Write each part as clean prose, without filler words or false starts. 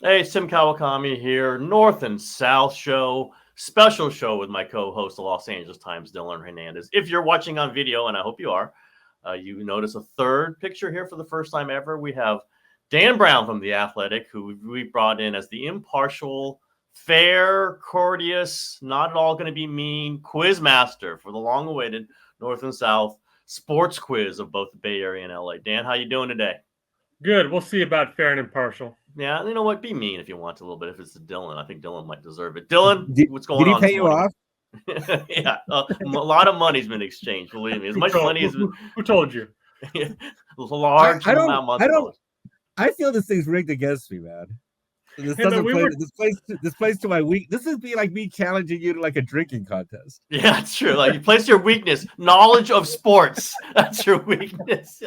Hey, it's Tim Kawakami here, North and South Show, special show with my co-host, the Los Angeles Times Dylan Hernandez. If you're watching on video, and I hope you are, you notice a third picture here for the first time ever. We have Dan Brown from The Athletic, who we brought in as the impartial, fair, courteous, not at all going to be mean quiz master for the long-awaited North and South sports quiz of both the Bay Area and LA. Dan, how you doing today? Good. We'll see about fair and impartial. Yeah, you know what? Be mean if you want to a little bit. If it's to Dylan, I think Dylan might deserve it. Dylan, Did, what's did going he on pay this you morning? off? Yeah, a lot of money's been exchanged. Believe me, as much money as Who told you? a large I don't. amount I of don't. dollars. I feel this thing's rigged against me, man. This Hey, man, doesn't play. This plays to my weak. This would be like me challenging you to like a drinking contest. Yeah, it's true. Like you place your weakness, knowledge of sports. That's your weakness.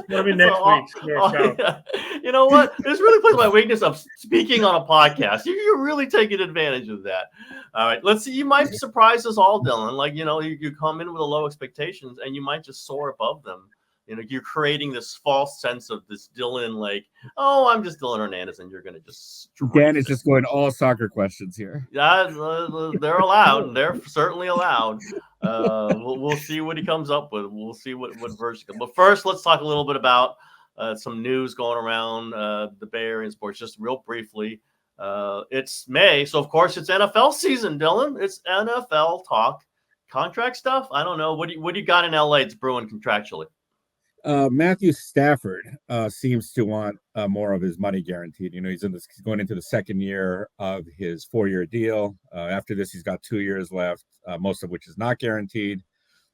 Maybe next week's North South. Yeah. You know what? This really plays my weakness of speaking on a podcast. You're really taking advantage of that. All right, let's see. You might surprise us all, Dylan. Like you come in with a low expectations, and you might just soar above them. You're creating this false sense of this Dylan, like, oh, I'm just Dylan Hernandez, and you're going to just. Dan is just going all soccer questions here. Yeah, they're allowed. They're certainly allowed. We'll see what he comes up with. We'll see what version. But first, let's talk a little bit about some news going around the Bay Area sports, just real briefly. It's May, so of course it's NFL season, Dylan. It's NFL talk, contract stuff. I don't know. What do you got in LA? It's brewing contractually. Matthew Stafford seems to want more of his money guaranteed. He's going into the second year of his 4-year deal. After this, he's got 2 years left, most of which is not guaranteed.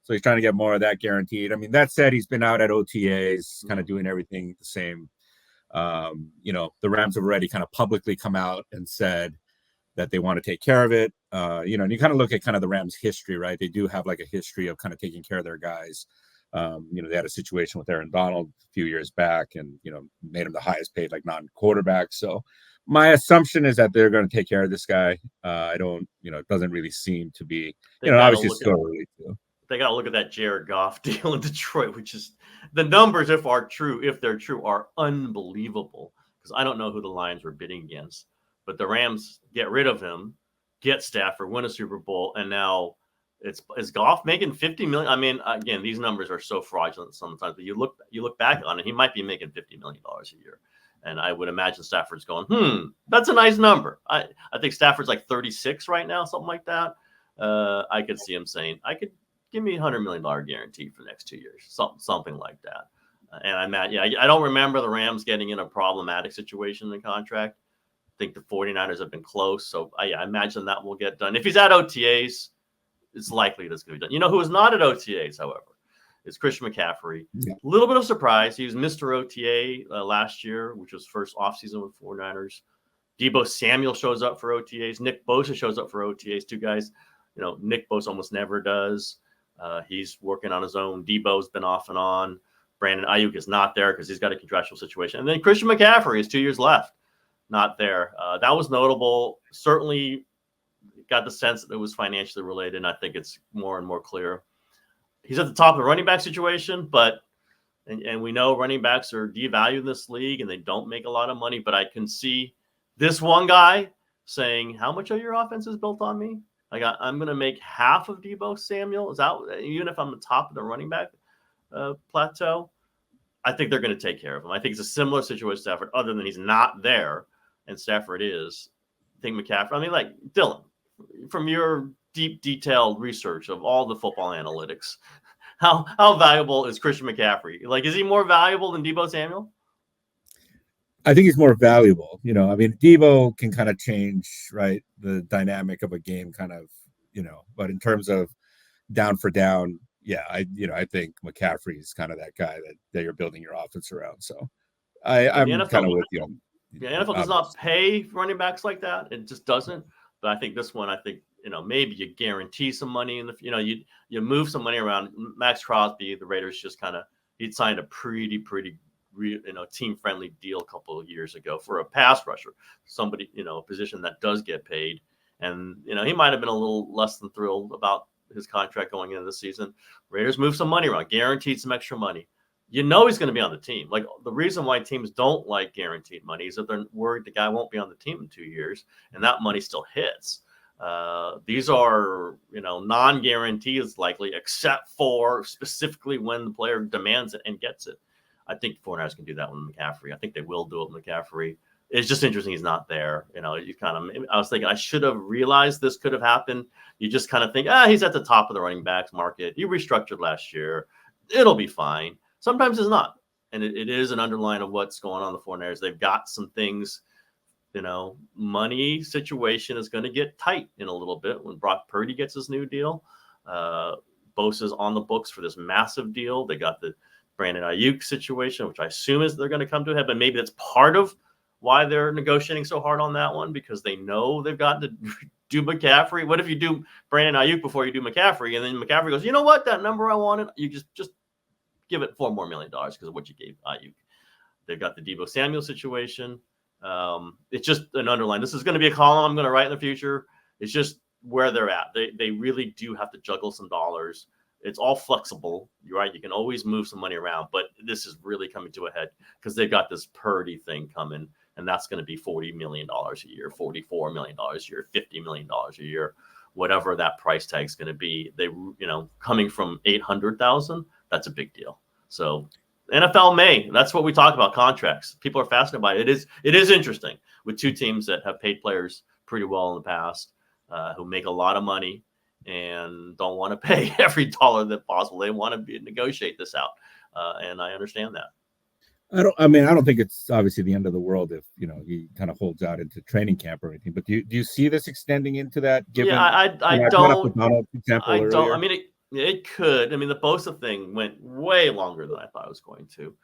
So he's trying to get more of that guaranteed. I mean, that said, he's been out at OTAs, kind of doing everything the same. The Rams have already kind of publicly come out and said that they want to take care of it. And you kind of look at kind of the Rams' history, right? They do have like a history of kind of taking care of their guys. They had a situation with Aaron Donald a few years back and, made him the highest paid like non-quarterback. So my assumption is that they're going to take care of this guy. I don't, it doesn't really seem to be, obviously it's still early too. They got to look at that Jared Goff deal in Detroit, which is the numbers, if they're true, are unbelievable. Because I don't know who the Lions were bidding against, but the Rams get rid of him, get Stafford, win a Super Bowl, and now is Goff making $50 million? I mean, again, these numbers are so fraudulent sometimes, but you look back on it, he might be making $50 million a year. And I would imagine Stafford's going, that's a nice number. I think Stafford's like 36 right now, something like that. I could see him saying, I could give me $100 million guarantee for the next 2 years, something like that. And I don't remember the Rams getting in a problematic situation in the contract. I think the 49ers have been close. So I imagine that will get done. If he's at OTAs, it's likely that's going to be done. You know who is not at OTAs, however, is Christian McCaffrey. Yeah. A little bit of surprise. He was Mr. OTA last year, which was first offseason with 49ers. Deebo Samuel shows up for OTAs. Nick Bosa shows up for OTAs. Two guys, Nick Bosa almost never does. He's working on his own. Deebo's been off and on. Brandon Ayuk is not there because he's got a contractual situation. And then Christian McCaffrey has 2 years left, not there. That was notable. Certainly got the sense that it was financially related, and I think it's more and more clear. He's at the top of the running back situation, but and we know running backs are devalued in this league and they don't make a lot of money, but I can see this one guy saying, how much of your offense is built on me? Like I'm going to make half of Deebo Samuel. Is that even if I'm the top of the running back plateau? I think they're going to take care of him. I think it's a similar situation with Stafford, other than he's not there and Stafford is. I think McCaffrey. I mean, like Dylan, from your deep, detailed research of all the football analytics, how valuable is Christian McCaffrey? Like, is he more valuable than Deebo Samuel? I think he's more valuable. I mean, Deebo can kind of change, right, the dynamic of a game, kind of, but in terms of down for down, yeah, I think McCaffrey is kind of that guy that you're building your offense around. So I'm kind of with you. The NFL does not pay running backs like that. It just doesn't. But I think this one, maybe you guarantee some money in the, you move some money around. Max Crosby, the Raiders just he'd signed a pretty team-friendly deal a couple of years ago for a pass rusher, somebody, a position that does get paid. And, he might have been a little less than thrilled about his contract going into the season. Raiders moved some money around, guaranteed some extra money. you know he's going to be on the team. Like the reason why teams don't like guaranteed money is that they're worried the guy won't be on the team in 2 years, and that money still hits. These are, non-guarantees likely, except for specifically when the player demands it and gets it. I think 49ers can do that with McCaffrey. I think they will do it with McCaffrey. It's just interesting he's not there. I was thinking I should have realized this could have happened. You just kind of think, he's at the top of the running backs market. You restructured last year. It'll be fine. Sometimes it's not. And it is an underline of what's going on in the 49ers. They've got some things, money situation is going to get tight in a little bit when Brock Purdy gets his new deal. Bosa's on the books for this massive deal. They got the Brandon Ayuk situation, which I assume is they're going to come to a head, but maybe that's part of why they're negotiating so hard on that one, because they know they've got to do McCaffrey. What if you do Brandon Ayuk before you do McCaffrey, and then McCaffrey goes, you know what, that number I wanted, you just give it $4 more million because of what you gave Ayuk. They've got the Deebo Samuel situation. It's just an underline. This is going to be a column I'm going to write in the future. It's just where they're at. They really do have to juggle some dollars. It's all flexible. You're right. You can always move some money around, but this is really coming to a head because they've got this Purdy thing coming, and that's going to be $40 million a year, $44 million a year, $50 million a year, whatever that price tag is going to be. They, coming from 800,000, that's a big deal. So NFL may. That's what we talk about, contracts. People are fascinated by it. It is interesting with two teams that have paid players pretty well in the past, who make a lot of money and don't want to pay every dollar that possible. They want to negotiate this out, and I understand that. I don't think it's obviously the end of the world if he kind of holds out into training camp or anything. But do you see this extending into that? Given, I don't. I don't. Earlier? I mean, it could. I mean, the Bosa thing went way longer than I thought it was going to.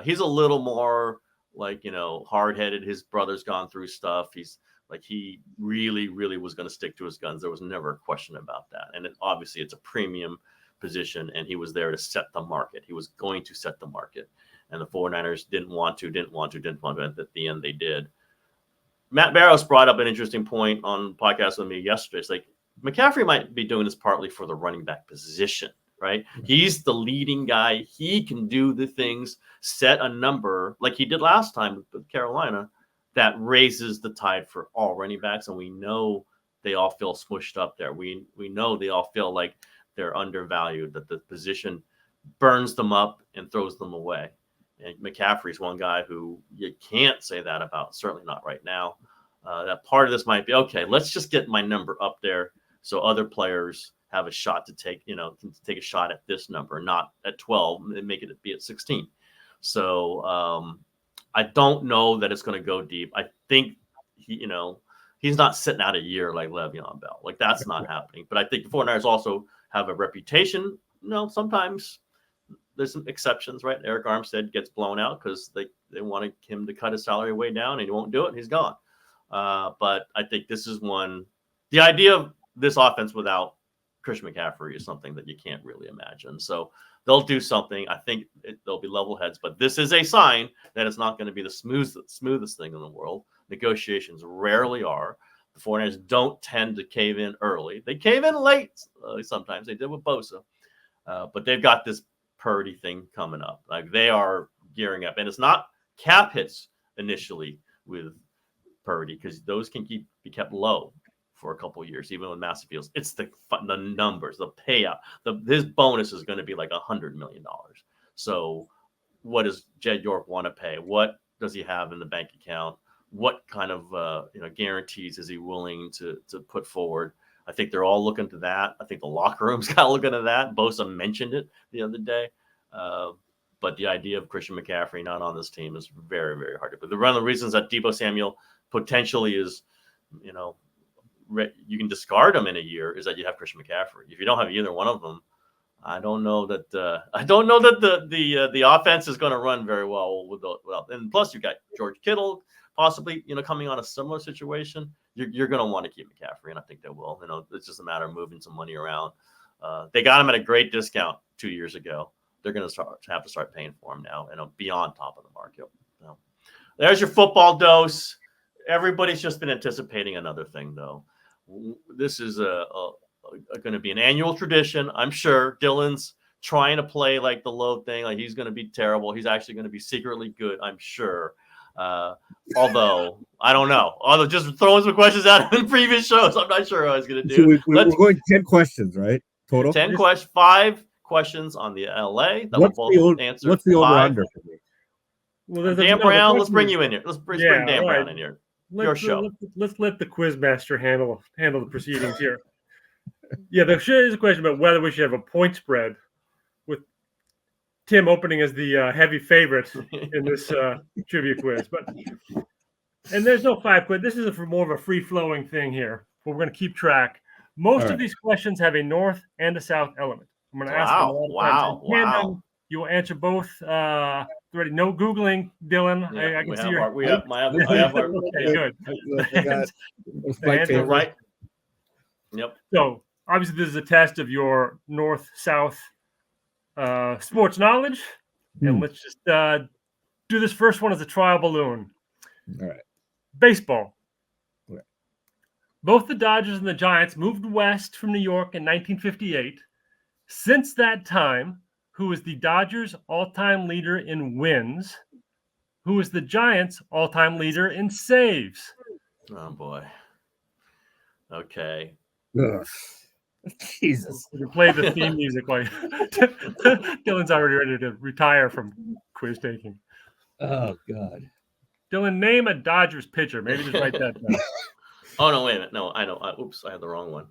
He's a little more like hard-headed. His brother's gone through stuff. He's like he really, really was going to stick to his guns. There was never a question about that. And obviously, it's a premium position, and he was there to set the market. He was going to set the market. And the 49ers didn't want to. And at the end, they did. Matt Barrows brought up an interesting point on the podcast with me yesterday. It's like McCaffrey might be doing this partly for the running back position, right? He's the leading guy. He can do the things, set a number like he did last time with Carolina that raises the tide for all running backs. And we know they all feel smushed up there. We know they all feel like they're undervalued, that the position burns them up and throws them away. And McCaffrey's one guy who you can't say that about, certainly not right now. That part of this might be, okay, let's just get my number up there so other players have a shot to take a shot at this number, not at 12, and make it be at 16. So I don't know that it's going to go deep. I think he's not sitting out a year like Le'Veon Bell. Like that's not happening. But I think the 49ers also have a reputation. Sometimes there's some exceptions, right? Eric Armstead gets blown out because they wanted him to cut his salary way down, and he won't do it. He's gone. But I think this is one. The idea of this offense without Christian McCaffrey is something that you can't really imagine. So they'll do something. I think they'll be level heads, but this is a sign that it's not going to be the smoothest thing in the world. Negotiations rarely are. The 49ers don't tend to cave in early. They cave in late sometimes. They did with Bosa. But they've got this Purdy thing coming up. Like they are gearing up. And it's not cap hits initially with Purdy because those can be kept low for a couple of years, even with massive deals. It's the numbers, the payout. His bonus is going to be like $100 million. So what does Jed York want to pay? What does he have in the bank account? What kind of guarantees is he willing to put forward? I think they're all looking to that. I think the locker room's got to look into that. Bosa mentioned it the other day. But the idea of Christian McCaffrey not on this team is very, very hard to put. One of the reasons that Deebo Samuel potentially is, you can discard him in a year is that you have Christian McCaffrey. If you don't have either one of them, I don't know that the offense is going to run very well and plus you got George Kittle possibly coming on a similar situation. You're going to want to keep McCaffrey, and I think they will. It's just a matter of moving some money around. They got him at a great discount 2 years ago. They're going to have to start paying for him now, and be on top of the market. So, there's your football dose. Everybody's just been anticipating another thing, though. This is going to be an annual tradition, I'm sure. Dylan's trying to play like the low thing, like he's going to be terrible. He's actually going to be secretly good, I'm sure. Although I don't know. Although just throwing some questions out in previous shows, I'm not sure what I was going to do. So we're going 10 questions, right? Total. 5 questions on the LA. That What's we'll both answer. What's the over-under for me? Well, Dan Brown, let's bring you in here. Let's bring Dan Brown in here. Your show. Let's let the quizmaster handle the proceedings here. Yeah, there is a question about whether we should have a point spread, with Tim opening as the heavy favorite in this trivia quiz. And there's no 5 quiz. This is more of a free-flowing thing here. But we're going to keep track. Most of these questions have a north and a south element. I'm going to ask them all the time. Wow. You will answer both. Ready? No Googling, Dylan. Yeah, I can see your. I have our. Okay, good. Right. Yep. So obviously, this is a test of your north-south sports knowledge, and let's just do this first one as a trial balloon. All right. Baseball. Okay. Both the Dodgers and the Giants moved west from New York in 1958. Since that time, who is the Dodgers' all-time leader in wins? Who is the Giants' all-time leader in saves? Oh boy. Okay. Ugh. Jesus. You play the theme music like Dylan's already ready to retire from quiz taking. Oh God. Dylan, name a Dodgers pitcher. Maybe just write that down. Oh no, wait a minute. No, I know. Oops, I had the wrong one.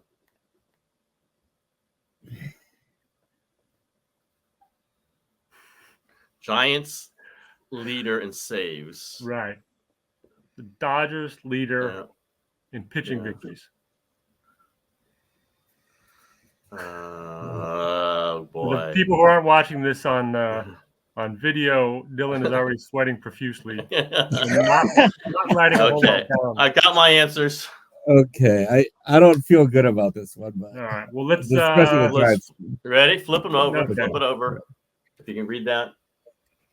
Giants leader in saves. Right. The Dodgers leader in pitching victories. Oh boy. For the people who aren't watching this on video, Dylan is already sweating profusely. not writing a whole lot down. I got my answers. Okay, I don't feel good about this one, but all right. Well, let's ready? Flip them over. Okay. Flip it over. If you can read that.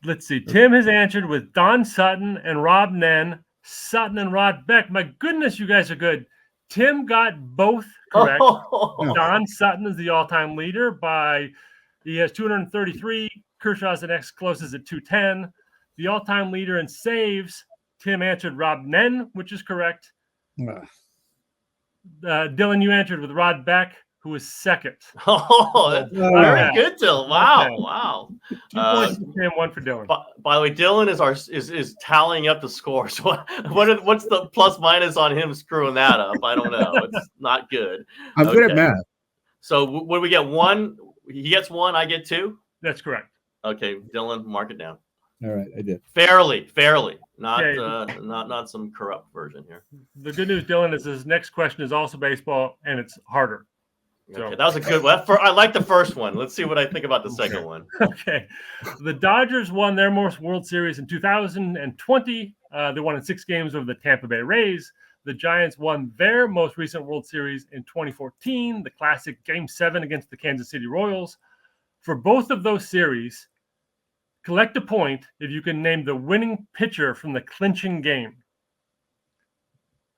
Let's see. Tim has answered with Don Sutton and Rob Nen. Sutton and Rod Beck. My goodness, you guys are good. Tim got both correct. Don Sutton is the all-time leader he has 233. Kershaw's the next closest at 210. The all-time leader in saves, Tim answered Rob Nen, which is correct. Dylan, you answered with Rod Beck, who was second. Very good, Dylan. Wow, okay. Wow. 2 points for Tim, 1 for Dylan. By the way, Dylan is tallying up the scores. What's the plus minus on him screwing that up? I don't know. It's not good. I'm good at math. So what do we get? 1? He gets 1. I get 2. That's correct. Okay, Dylan, mark it down. All right, I did. Fairly, not some corrupt version here. The good news, Dylan, is this next question is also baseball, and it's harder. Okay, that was a good one. I like the first one. Let's see what I think about the second one. Okay. The Dodgers won their most World Series in 2020. They won in 6 games over the Tampa Bay Rays. The Giants won their most recent World Series in 2014, the classic Game 7 against the Kansas City Royals. For both of those series, collect a point if you can name the winning pitcher from the clinching game.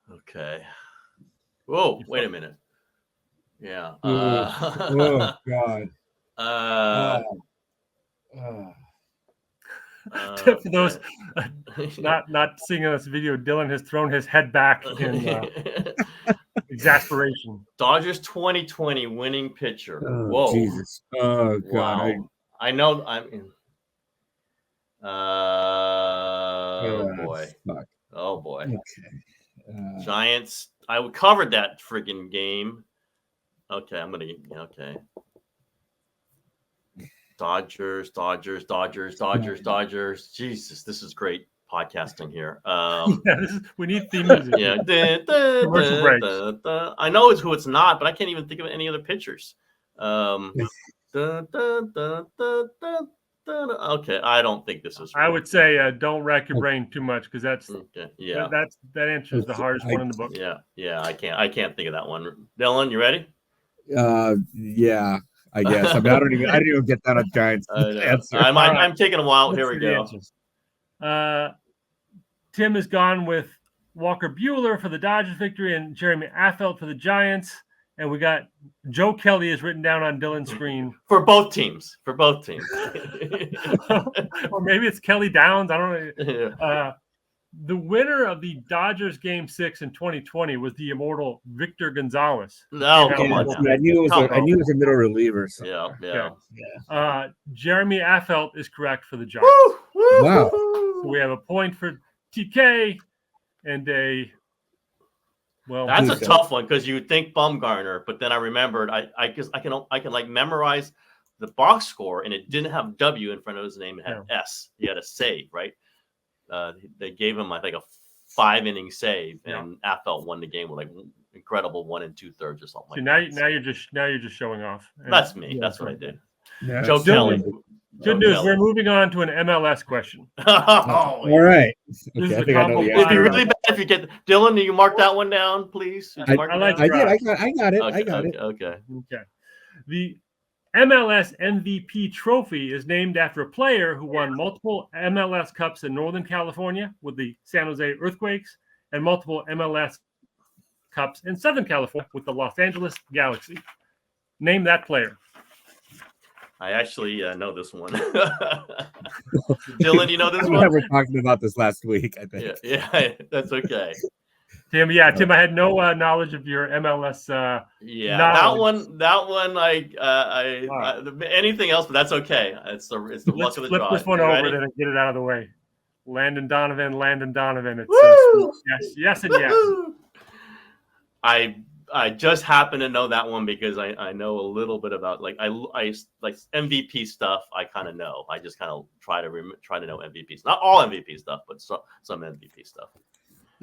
Okay. Whoa, wait a minute. Yeah. Oh God. For those not seeing this video, Dylan has thrown his head back in exasperation. Dodgers 2020 winning pitcher. Oh, whoa. Jesus. Oh God. Wow. I know. Boy. Fuck. Oh boy. Okay. Giants. I covered that freaking game. Okay, okay. Dodgers. Jesus, this is great podcasting here. We need theme music. Yeah. I know who it's not, but I can't even think of any other pitchers. Okay, I don't think this is. I would say don't rack your brain too much because that's that answer is the hardest one in the book. Yeah. I can't think of that one. Dylan, you ready? Yeah, I guess. I mean, I didn't even get that on Giants answer. I'm taking a while. Here we go. Tim has gone with Walker Buehler for the Dodgers victory and Jeremy Affeldt for the Giants. And we got Joe Kelly is written down on Dylan's screen. For both teams. For both teams. Or maybe it's Kelly Downs. I don't know. Yeah. The winner of the Dodgers Game 6 in 2020 was the immortal Victor Gonzalez. No, come on. Yeah, I knew it was a middle reliever. So. Yeah. Jeremy Affeldt is correct for the Giants. Woo, woo, Wow. woo. So we have a point for TK and a That's a tough one because you would think Bumgarner, but then I remembered I guess I can like memorize the box score and it didn't have W in front of his name, it had S. He had a save, right? They gave him I think a 5-inning save, and Affeldt won the game with like incredible 1 2/3 or something. Now you're just showing off. That's me. That's what I did. Yeah. Joe Kelly. Good news. We're moving on to an MLS question. All right. This is Okay, I a think I know the It'd be answer. really bad if you get Dylan. Do you mark that one down, please? Did you mark it down? I did. I got it. Okay, I got it. Okay. The MLS MVP trophy is named after a player who won multiple MLS Cups in Northern California with the San Jose Earthquakes and multiple MLS Cups in Southern California with the Los Angeles Galaxy. Name that player. I actually know this one. Dylan, you know this We one? were talking about this last week, I think. Yeah, that's okay. Tim, Tim, I had no knowledge of your MLS. Knowledge. that one, anything else, but that's okay. It's the luck of the draw. Let's flip this one You over ready? and get it out of the way. Landon Donovan. It's Woo! yes, and yes. I just happen to know that one because I know a little bit about like I like MVP stuff. I kind of know. I just kind of try to know MVPs. Not all MVP stuff, but some MVP stuff.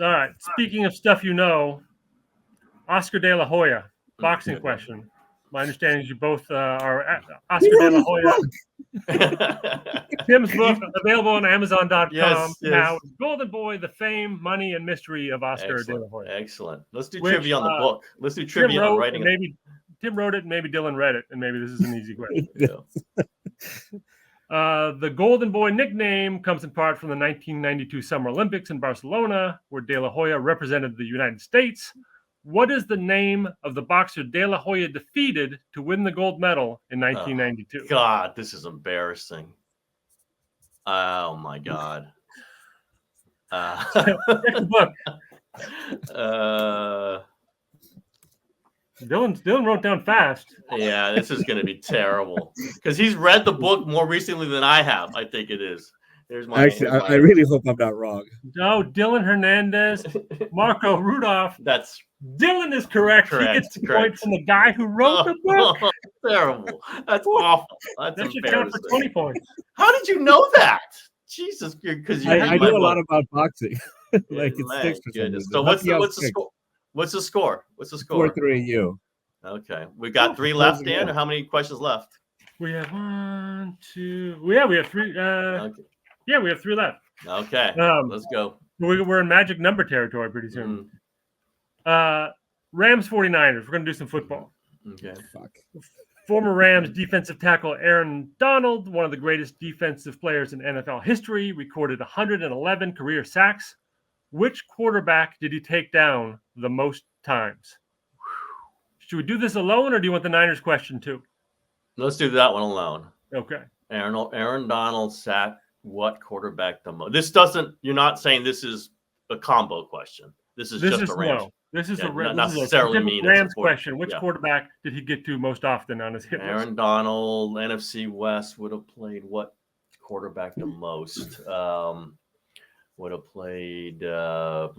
All right. Speaking of stuff you know, Oscar De La Hoya, boxing question. My understanding is you both are Oscar De La Hoya. Tim's book available on Amazon.com Yes. now. Golden Boy: The Fame, Money, and Mystery of Oscar De La Hoya. Excellent. Let's do trivia on the book. Let's do Tim trivia on writing. Tim wrote it, and maybe Dylan read it, and maybe this is an easy question. The Golden Boy nickname comes in part from the 1992 Summer Olympics in Barcelona, where De La Hoya represented the United States. What is the name of the boxer De La Hoya defeated to win the gold medal in 1992? God, this is embarrassing. Oh my God. Check the book. Dylan wrote down fast. Yeah, this is going to be terrible because he's read the book more recently than I have. I think it is. Here's my. Actually, I really hope I'm not wrong. No, Dylan Hernandez, Marco Rudolph. That's Dylan is correct. He gets the point from the guy who wrote the book. Terrible. That's awful. That should count for 20 points. How did you know that? Jesus, because I know a lot about boxing. Like it sticks for some reason. So what's the score? What's the score? 4-3 you. Okay, we got 3 left, Dan. Or how many questions left? We have 1, 2. We have 3. Okay. Yeah, we have 3 left. Okay, let's go. We're in magic number territory pretty soon. Rams 49ers. We're going to do some football. Okay. Fuck. Former Rams defensive tackle Aaron Donald, one of the greatest defensive players in NFL history, recorded 111 career sacks. Which quarterback did he take down the most times? Should we do this alone, or do you want the Niners question too? Let's do that one alone. Okay. Aaron Donald sacked what quarterback the most? This doesn't. You're not saying this is a combo question. This is just a Rams. No. This is not necessarily mean Rams question. Which quarterback did he get to most often on his hit list? Aaron Donald, NFC West, would have played what quarterback the most? Would have played. I'm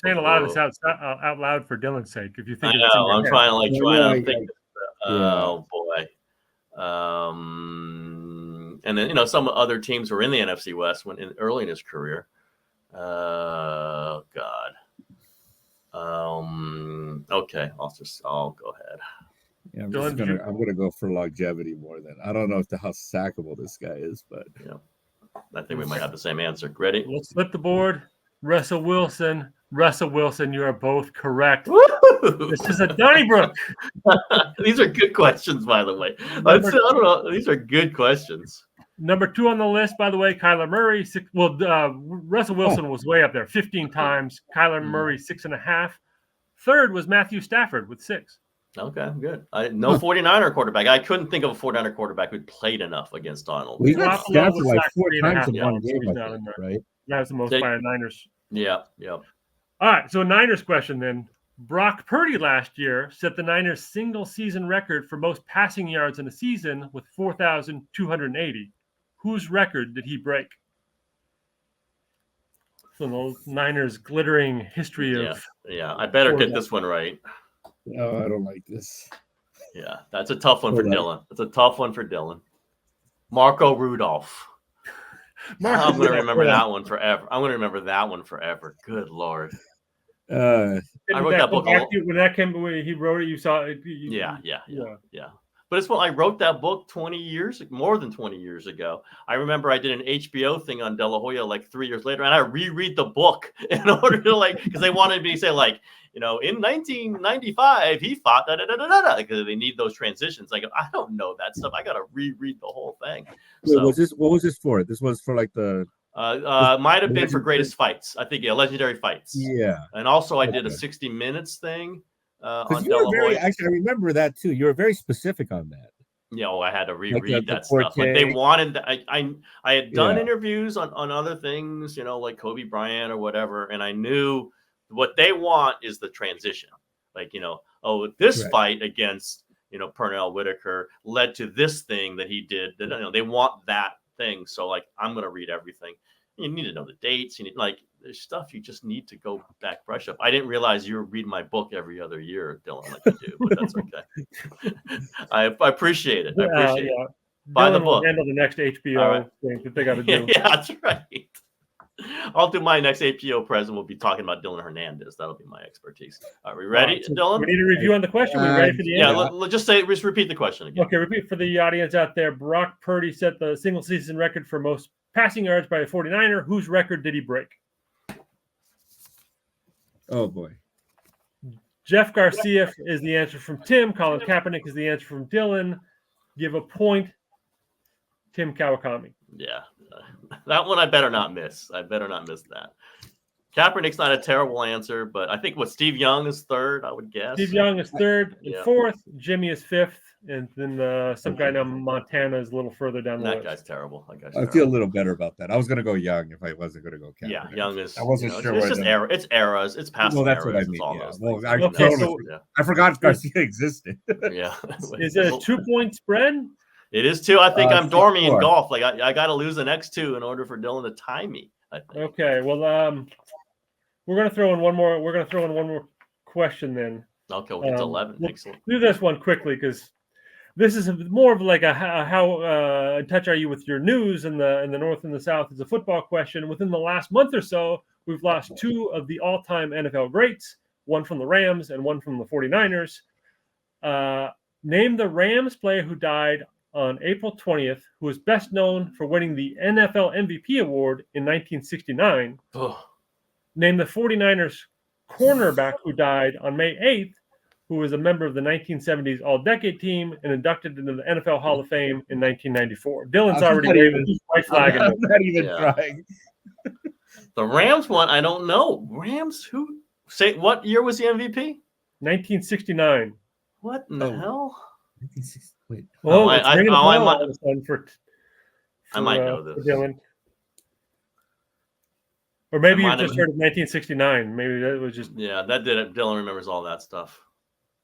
saying a lot of this out loud for Dylan's sake. If you think, I know, I'm trying to think. Yeah. Oh boy. And then some other teams were in the NFC West early in his career. God. Okay, I'll go ahead. Yeah, I'm gonna go for longevity more than I don't know how sackable this guy is, but yeah, I think we might have the same answer. Ready? Let's flip the board. Russell Wilson, you are both correct. Woo! This is a Donnybrook. These are good questions, by the way. I don't know. These are good questions. Number 2 on the list, by the way, Kyler Murray. Russell Wilson was way up there, 15 times. Kyler Murray, 6.5. Third was Matthew Stafford with 6. Okay, good. No 49er quarterback. I couldn't think of a 49er quarterback who played enough against Donald. We got Garoppolo Stafford was like sacked 4 3.5 times in one times, so game, he's I not think, in there. right? That was the most by a Niners. Yeah. All right, so Niners question then. Brock Purdy last year set the Niners single season record for most passing yards in a season with 4,280. Whose record did he break? So the Niners' glittering history of. Yeah. I better get this one right. No, I don't like this. Yeah, that's a tough one for Hold on. Dylan. That's a tough one for Dylan. Marco Rudolph. I'm going to remember that one forever. I'm going to remember that one forever. Good Lord. Uh, I wrote that book. When that came, when he wrote it, you saw it. Yeah. But it's when I wrote that book more than 20 years ago. I remember I did an HBO thing on De La Hoya like 3 years later, and I reread the book in order to because they wanted me to say in 1995 he fought because they need those transitions. Like I don't know that stuff. I got to reread the whole thing. what was this for? This was for like the. Might have been for greatest fights. I think legendary fights. Yeah, and also I did a 60 Minutes thing. Because you were very actually, I remember that too. You were very specific on that. Yeah, I had to reread like that stuff. Like they wanted. I had done interviews on other things, like Kobe Bryant or whatever, and I knew what they want is the transition. This fight against Pernell Whitaker led to this thing that he did. That they want that thing. So I'm gonna read everything. You need to know the dates. You need there's stuff you just need to go back brush up. I didn't realize you were reading my book every other year, Dylan, like you do, but that's okay. I appreciate it. I appreciate it. Buy the book. Handle the next HBO thing that they got to do. Yeah, that's right. I'll do my next APO present. We'll be talking about Dylan Hernandez. That'll be my expertise. Are we ready, Dylan? We need a review on the question. We ready for the answer? Yeah, just repeat the question again. Okay, repeat for the audience out there. Brock Purdy set the single season record for most passing yards by a 49er. Whose record did he break? Oh boy. Jeff Garcia is the answer from Tim. Colin Kaepernick is the answer from Dylan. Give a point. Tim Kawakami. Yeah. That one I better not miss. I better not miss that. Kaepernick's not a terrible answer, but I think Steve Young is third, I would guess. Steve Young is third. And fourth. Jimmy is fifth. And then some guy named Montana is a little further down the list. That guy's terrible. I feel a little better about that. I was going to go Young if I wasn't going to go Kaepernick. Yeah, Young is. I wasn't sure. It's just it's eras. It's past well, that's eras. what I mean. Well, I forgot Garcia existed. Yeah. Is it a 2-point spread? It is 2. I think I'm dormy in golf. I got to lose the next 2 in order for Dylan to tie me. I think. Okay. Well, we're going to throw in one more. We're going to throw in one more question then. Okay, we'll get to 11. We'll Excellent. do this one quickly because this is more of like a how in touch are you with your news in the North and the South is a football question. Within the last month or so, we've lost 2 of the all-time NFL greats, one from the Rams and one from the 49ers. Name the Rams player who died on April 20th, who is best known for winning the NFL MVP award in 1969. Oh. Name the 49ers cornerback who died on May 8th, who was a member of the 1970s All-Decade Team and inducted into the NFL Hall of Fame in 1994. Dylan's already waving his white flag. I'm not even trying. The Rams one, I don't know. Rams who? Say what year was the MVP? 1969. What in the hell? Wait. I might know this. Dylan. Or maybe you just heard of 1969. Maybe that was just. Yeah, that did it. Dylan remembers all that stuff.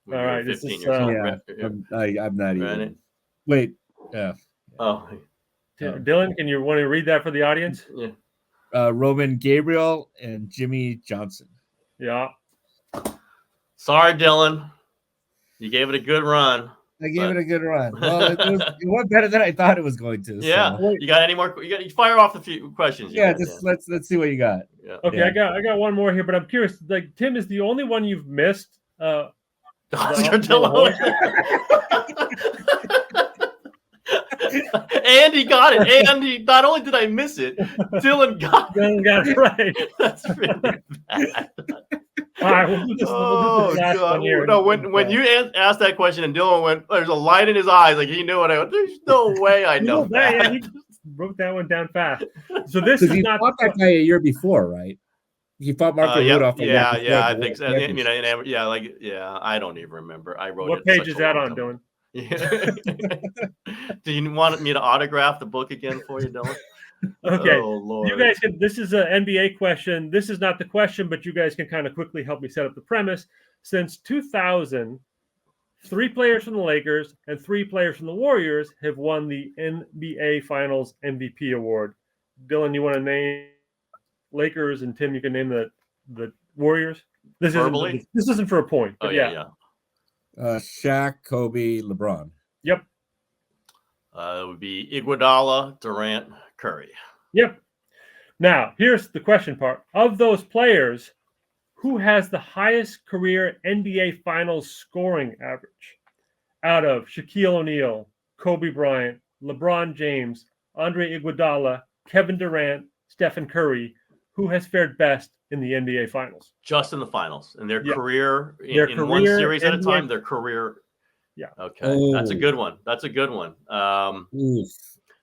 All right, 15 years old. I'm not even. Wait. Yeah. Oh. Dylan, can you want to read that for the audience? Yeah. Roman Gabriel and Jimmy Johnson. Yeah. Sorry, Dylan. You gave it a good run. I gave it a good run. Well, it went better than I thought it was going to. Yeah. So. You got any more? You fire off a few questions. Yeah. Let's see what you got. Yeah. Okay. Yeah. I got one more here, but I'm curious. Like Tim is the only one you've missed. And he got it. And he not only did I miss it, Dylan got it right. That's really bad. All right, we'll do this God! No, when you asked that question and Dylan went, there's a light in his eyes, like he knew what I. There's no way I know that. Yeah, he wrote that one down fast. So this is not that guy a year before, right? He fought Marco Rudolph. Yeah, I think so. I mean, I don't even remember. I wrote What it page such is a that long on, time Dylan? ago. Do you want me to autograph the book again for you, Dylan? Okay. Oh, Lord. You guys can. This is an NBA question. This is not the question, but you guys can kind of quickly help me set up the premise. Since 2000, 3 players from the Lakers and 3 players from the Warriors have won the NBA Finals MVP award. Dylan, you want to name Lakers, and Tim, you can name the Warriors. This Verbally? isn't for a point. But Oh, yeah. Shaq, Kobe, LeBron. Yep. It would be Iguodala, Durant, Curry. Yep. Now, here's the question part. Of those players, who has the highest career NBA Finals scoring average? Out of Shaquille O'Neal, Kobe Bryant, LeBron James, Andre Iguodala, Kevin Durant, Stephen Curry, who has fared best in the NBA Finals? Just in the finals. And their Yeah. career, Their in one career series at a NBA time, their career. Yeah. Okay. That's a Oh. good one. That's a good one. Oof.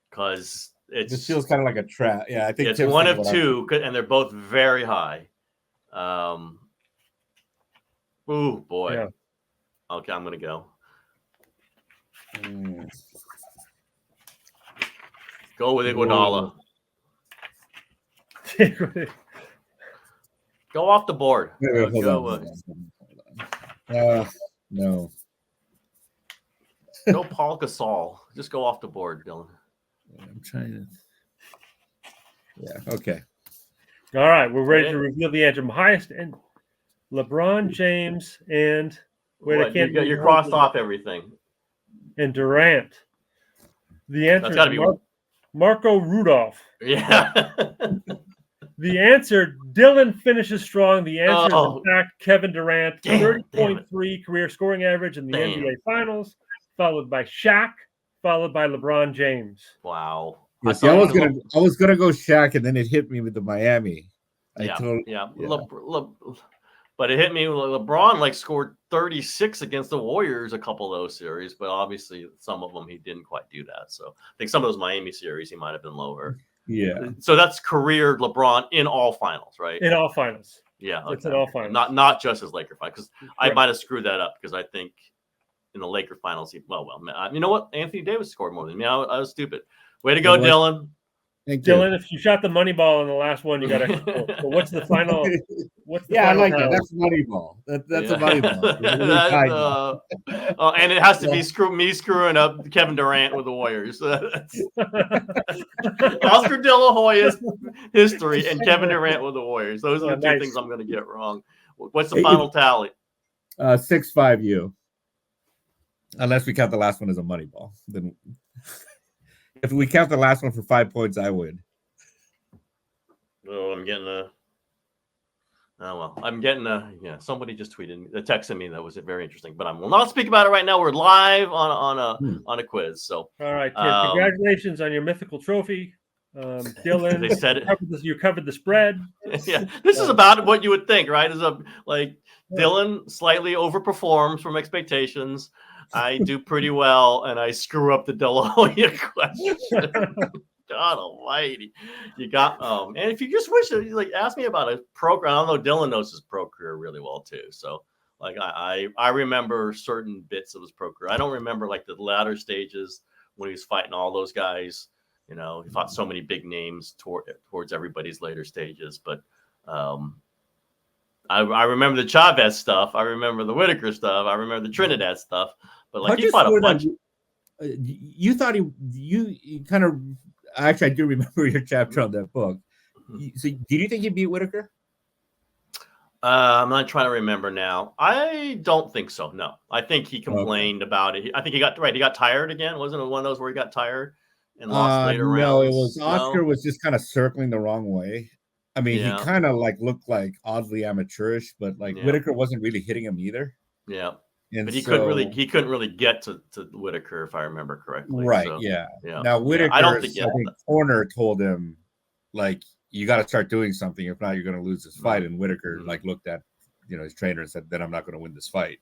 Because This it's feels kind of like a trap. Yeah, I think it's Tim's one thinking of what I'm two, and they're both very high. Oh, boy. Yeah. Okay, I'm going to go. thinking. Go with Iguodala. Go off the board. Wait, hold Go on. No. go Paul Gasol. Just go off the board, Dylan. I'm trying to. Yeah. Okay. All right, we're ready to reveal the answer. Highest and LeBron James and You're crossed off everything. And Durant. The answer That's got to be Marco Rudolph. Yeah. The answer, Dylan finishes strong. The answer is, in fact, Kevin Durant. 30.3 career scoring average in the NBA Finals, followed by Shaq, followed by LeBron James. Wow. Yes, I was gonna go Shaq, and then it hit me with the Miami. But it hit me. LeBron scored 36 against the Warriors a couple of those series, but obviously some of them he didn't quite do that. So I think some of those Miami series he might have been lower. Yeah. So that's career LeBron in all finals, right? In all finals. Yeah, okay. It's in all finals. Not just his Laker final, because I might have screwed that up, because I think in the Laker finals, you know what? Anthony Davis scored more than me. I was stupid. Way to go, Dylan. Thank you. Dylan, if you shot the money ball in the last one, you got extra points. So what's the final? I like that. That's money ball. That's a money ball. And it has to be me screwing up Kevin Durant with the Warriors. So Oscar De La Hoya's history and Kevin Durant with the Warriors. Those are the two things I'm going to get wrong. What's the final tally? 6-5 you. Unless we count the last one as a money ball, then. If we count the last one for 5 points, I win. Oh, I'm getting somebody just tweeted me, texted me that was very interesting, but I will not speak about it right now. We're live on a quiz. So all right, Tim, congratulations on your mythical trophy. Dylan, they said you covered the spread. Yeah, this is about what you would think, right? Dylan slightly overperforms from expectations. I do pretty well, and I screw up the De La Hoya question. God almighty. You got and if you just wish to ask me about a program, I don't know, Dylan knows his pro career really well too. So I remember certain bits of his pro career. I don't remember the latter stages when he was fighting all those guys. He fought so many big names towards everybody's later stages, but I remember the Chavez stuff. I remember the Whitaker stuff. I remember the Trinidad stuff. But he fought a bunch. You thought you kind of actually I do remember your chapter on that book. So did you think he beat Whitaker? I'm not trying to remember now. I don't think so. No, I think he complained about it. I think he got tired again. Wasn't it one of those where he got tired and lost later rounds? No, it was Oscar was just kind of circling the wrong way. I mean, he kind of looked oddly amateurish, but Whitaker wasn't really hitting him either. Yeah. And but he couldn't really get to Whitaker, if I remember correctly. Right. So, yeah. Now Whitaker, I think corner told him you got to start doing something. If not, you're going to lose this fight. And Whitaker looked at his trainer and said, "Then I'm not going to win this fight."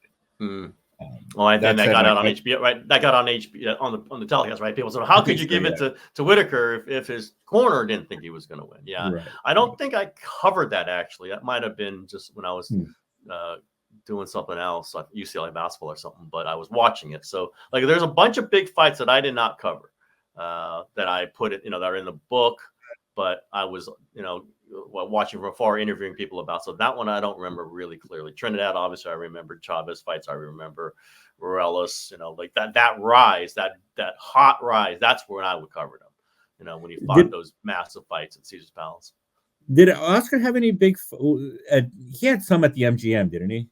Oh, I think that said, got out on I- HBO, right? That got on HBO on the telecast, right? People said, "How could you give it to Whitaker if his corner didn't think he was going to win?" Yeah, Right. I don't think I covered that actually. That might have been just when I was Hmm. doing something else, like UCLA basketball or something. But I was watching it, so like there's a bunch of big fights that I did not cover that I put it, that are in the book, but I was, watching from afar, interviewing people about. So that one I don't remember really clearly. Trinidad, obviously, I remember Chavez fights. I remember Morales. Like that rise, that hot rise. That's where I would cover them. When he fought those massive fights at Caesar's Palace. Did Oscar have any big? He had some at the MGM, didn't he?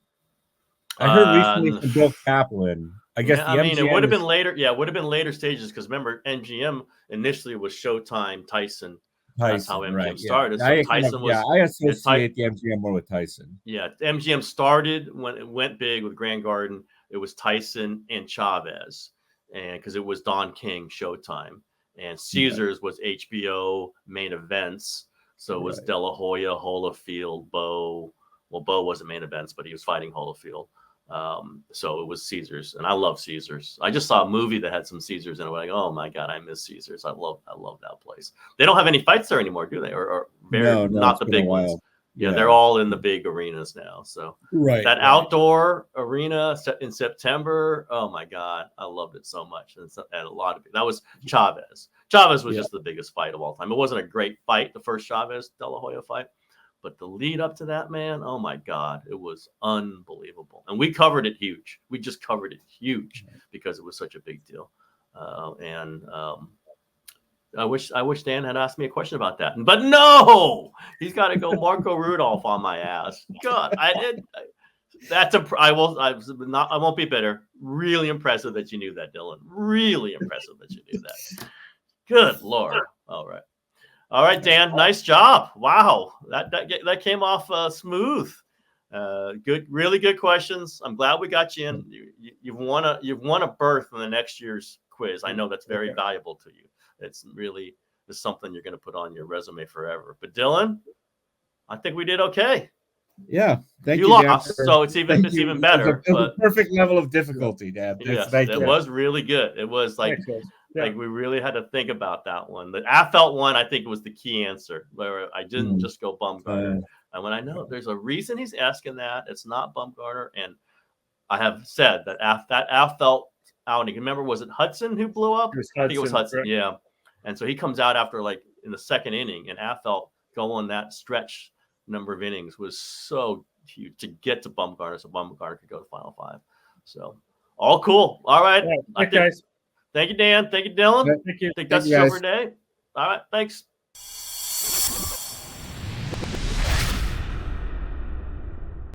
I heard recently from Bill Kaplan. I guess the MGM. It would have been later. Yeah, it would have been later stages because remember, MGM initially was Showtime, Tyson. That's how MGM right, started. Yeah. So Tyson was. I associate the MGM more with Tyson. Yeah, MGM started when it went big with Grand Garden. It was Tyson and Chavez, and because it was Don King Showtime, and Caesars was HBO main events. So it was De La Hoya, Holyfield, Bo. Well, Bo wasn't main events, but he was fighting Holyfield. So it was Caesars, and I love Caesars. I just saw a movie that had some Caesars in it. Like, oh my god, I miss Caesars. I love that place. They don't have any fights there anymore, do they? Or very, not the big ones. Yeah, they're all in the big arenas now. So that outdoor arena in September, oh my god, I loved it so much. And a lot of it. That was Chavez. Chavez was just the biggest fight of all time. It wasn't a great fight, the first Chavez De La Hoya fight. But the lead up to that, man, oh my God, it was unbelievable. And we covered it huge. We just covered it huge because it was such a big deal. I wish Dan had asked me a question about that. But no, he's got to go Marco Rudolph on my ass. God, I won't be bitter. Really impressive that you knew that, Dylan. Really impressive that you knew that. Good Lord. All right, Dan. Nice job. Wow, that came off smooth. Good, really good questions. I'm glad we got you in. You've won a berth in the next year's quiz. I know that's very valuable to you. It's something you're going to put on your resume forever. But Dylan, I think we did okay. Yeah, thank you. You lost, so it's even better. It was a perfect level of difficulty, Dan. Yes, it was really good. It was like we really had to think about that one. The Affeldt one, I think, was the key answer. Where I didn't just go Bumgarner. And when I know there's a reason he's asking that, it's not Bumgarner. And I have said that Affeldt outing. Remember, was it Hudson who blew up? I think it was Hudson. Right? Yeah. And so he comes out after like in the second inning, and Affeldt going that stretch number of innings was so huge to get to Bumgarner, so Bumgarner could go to Final Five. So all cool. All right. Guys. Thank you, Dan. Thank you, Dylan. Thank you. I think that's it for today. All right. Thanks.